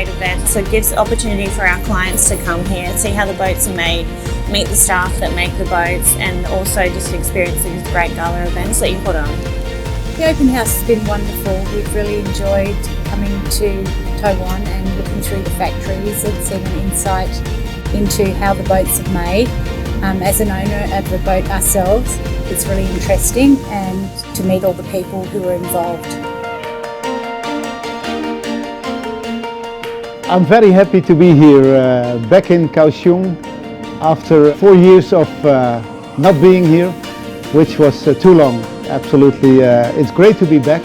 great event. So it gives opportunity for our clients to come here, see how the boats are made, meet the staff that make the boats, and also just experience these great gala events that you put on. The open house has been wonderful. We've really enjoyed coming to Taiwan and looking through the factories and seeing an insight into how the boats are made. As an owner of the boat ourselves, it's really interesting, and to meet all the people who are involved. I'm very happy to be here back in Kaohsiung after 4 years of not being here, which was too long. Absolutely, it's great to be back.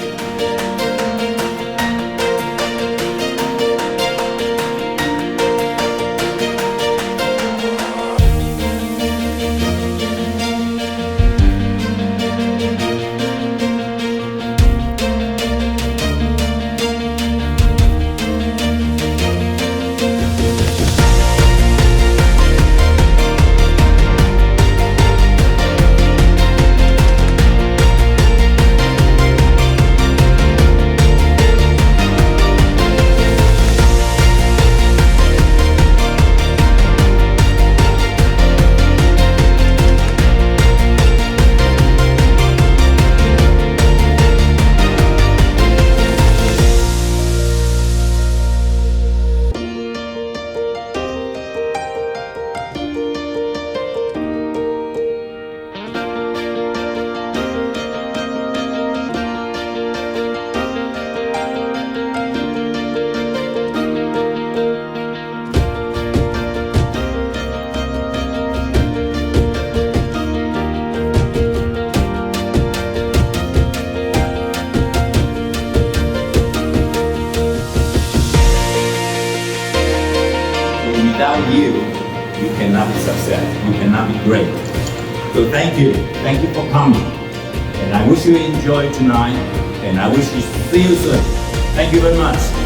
Without you, you cannot be success, you cannot be great. So thank you for coming. And I wish you enjoy tonight, and I wish you see you soon. Thank you very much.